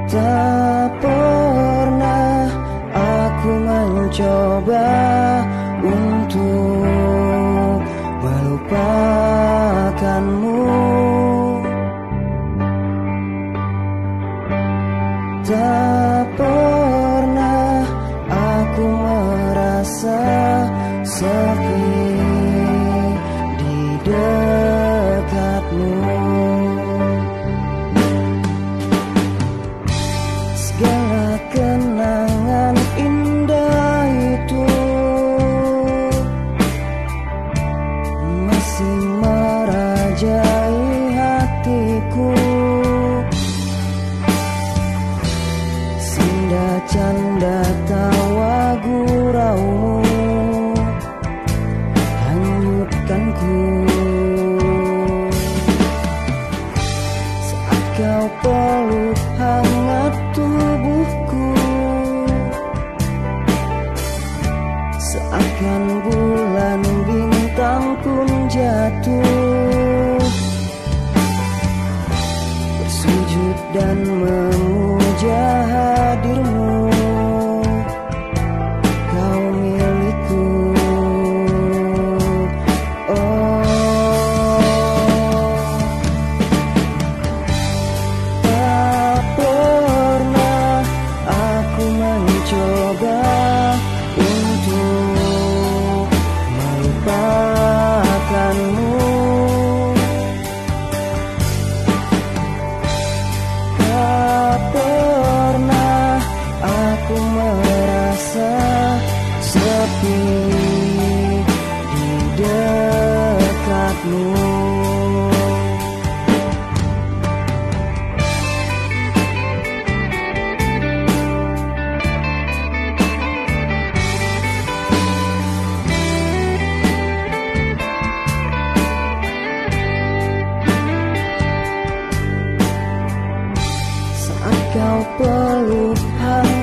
Tak pernah aku mencoba untuk melupakanmu. Tak pernah aku merasa sepi di dekatmu. Segala kenangan indah itu masih merajai hatiku. Senda canda tawa guraumu hanyutkanku. Saat kau peluk hangat tubuhku, seakan bulan bintang pun jatuh, bersujud dan memuja hadirmu. Kau milikku, oh. Tak pernah aku mencoba untuk melupakanmu. Tak pernah aku merasa sepi di dekatmu. Saat kau peluk hangat